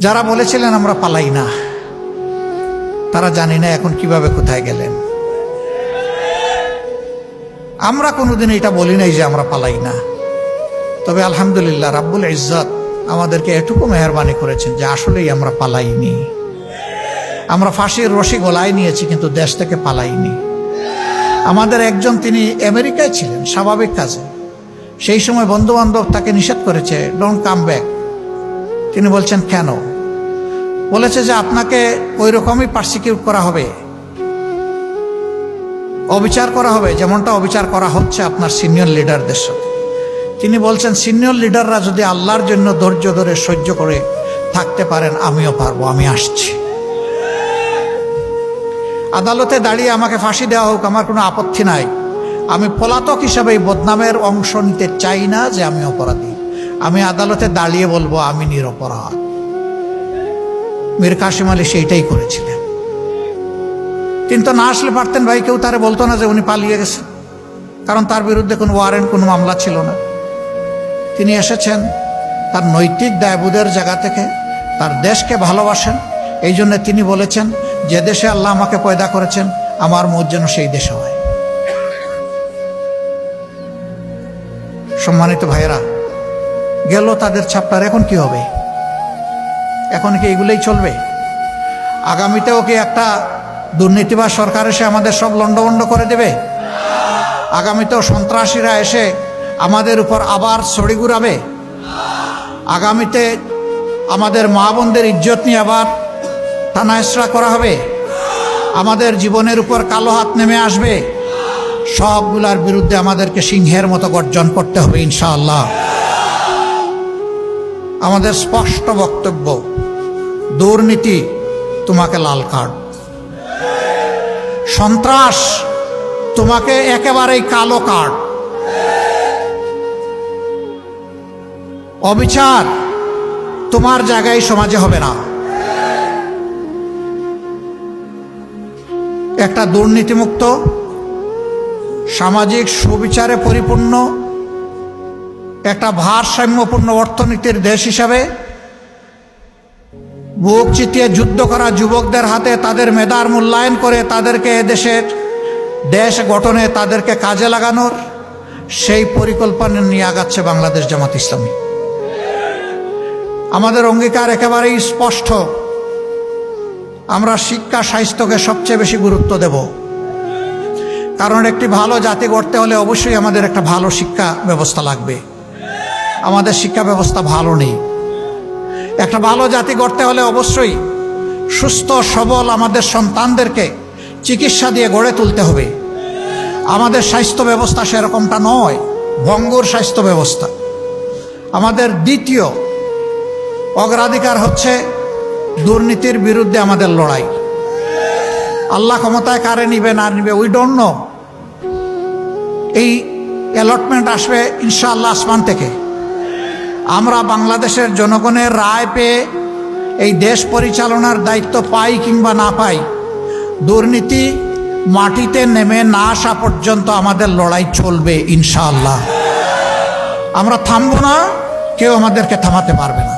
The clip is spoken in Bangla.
যারা বলেছিলেন আমরা পালাই না, তারা জানি না এখন কিভাবে কোথায় গেলেন। আমরা কোনোদিন এটা বলি নাই যে আমরা পালাই না, তবে আলহামদুলিল্লাহ রাব্বুল ইজ্জত আমাদেরকে এটুকু মেহরবানি করেছেন যে আসলেই আমরা পালাইনি। আমরা ফাঁসির রশি গলায় নিয়েছি, কিন্তু দেশ থেকে পালাইনি। আমাদের একজন, তিনি আমেরিকায় ছিলেন স্বাভাবিক কাজে, সেই সময় বন্ধু বান্ধব তাকে নিষেধ করেছে, ডোন্ট কাম ব্যাক। তিনি বলছেন কেন? বলেছে যে আপনাকে ওই রকমই পার্সিকিউট করা হবে, অবিচার করা হবে, যেমনটা অবিচার করা হচ্ছে আপনার সিনিয়র লিডারদের সাথে। তিনি বলছেন সিনিয়র লিডাররা যদি আল্লাহর জন্য ধৈর্য ধরে সহ্য করে থাকতে পারেন, আমিও পারবো, আমি আসছি। আদালতে দাঁড়িয়ে আমাকে ফাঁসি দেওয়া হোক, আমার কোনো আপত্তি নাই। আমি পলাতক হিসাবে এই বদনামের অংশ নিতে চাই না যে আমি অপরাধী। আমি আদালতে দাঁড়িয়ে বলবো আমি নিরপরাধ। মীর কাসেম আলী সেইটাই করেছিলেন। কিন্তু না আসলে পারতেন ভাই, কেউ তারে বলতো না যে উনি পালিয়ে গেছেন, কারণ তার বিরুদ্ধে কোনো ওয়ারেন্ট, কোনো মামলা ছিল না। তিনি এসেছেন তার নৈতিক দায়বোধের জায়গা থেকে, তার দেশকে ভালোবাসেন। এই জন্য তিনি বলেছেন যে দেশে আল্লাহ আমাকে পয়দা করেছেন, আমার মত যেন সেই দেশে হয়। সম্মানিত ভাইয়েরা, গেল তাদের চ্যাপ্টার, এখন কি হবে? এখন কি এগুলোই চলবে? আগামীতেও কি একটা দুর্নীতিবাজ সরকার এসে আমাদের সব লন্ডভন্ড করে দেবে? আগামীতেও সন্ত্রাসীরা এসে আমাদের উপর আবার ছড়ি ঘুরাবে? আগামীতে আমাদের মা বোনদের ইজ্জত নিয়ে আবার টানাহেঁচড়া করা হবে? আমাদের জীবনের উপর কালো হাত নেমে আসবে? সবগুলার বিরুদ্ধে আমাদেরকে সিংহের মতো গর্জন করতে হবে ইনশাআল্লাহ। আমাদের স্পষ্ট বক্তব্য, দুর্নীতি তোমাকে লাল কার্ড, সন্ত্রাস তোমাকে একেবারেই কালো কার্ড, অবিচার তোমার জায়গায় সমাজে হবে না। একটা দুর্নীতিমুক্ত, সামাজিক সুবিচারে পরিপূর্ণ, একটা ভারসাম্যপূর্ণ অর্থনীতির দেশ হিসাবে বুক চিতিয়ে যুদ্ধ করা যুবকদের হাতে তাদের মেধার মূল্যায়ন করে তাদেরকে এদেশের দেশ গঠনে তাদেরকে কাজে লাগানোর সেই পরিকল্পনা নিয়ে আগাচ্ছে বাংলাদেশ জামাত ইসলামী। আমাদের অঙ্গীকার একেবারেই স্পষ্ট, আমরা শিক্ষা স্বাস্থ্যকে সবচেয়ে বেশি গুরুত্ব দেব। কারণ একটি ভালো জাতি গড়তে হলে অবশ্যই আমাদের একটা ভালো শিক্ষা ব্যবস্থা লাগবে। আমাদের শিক্ষা ব্যবস্থা ভালো নেই। একটা ভালো জাতি গড়তে হলে অবশ্যই সুস্থ সবল আমাদের সন্তানদেরকে চিকিৎসা দিয়ে গড়ে তুলতে হবে। আমাদের স্বাস্থ্য ব্যবস্থা সেরকমটা নয়, ভঙ্গুর স্বাস্থ্য ব্যবস্থা। আমাদের দ্বিতীয় অগ্রাধিকার হচ্ছে দুর্নীতির বিরুদ্ধে আমাদের লড়াই। আল্লাহ ক্ষমতায় কারে নিবে না নিবে উই ডোন্ট নো। এই অ্যালটমেন্ট আসবে ইনশাআল্লাহ আসমান থেকে। আমরা বাংলাদেশের জনগণের রায় পেয়ে এই দেশ পরিচালনার দায়িত্ব পাই কিংবা না পাই, দুর্নীতি মাটিতে নেমে না আসা পর্যন্ত আমাদের লড়াই চলবে ইনশাআল্লাহ। আমরা থামবো না, কেউ আমাদেরকে থামাতে পারবে না।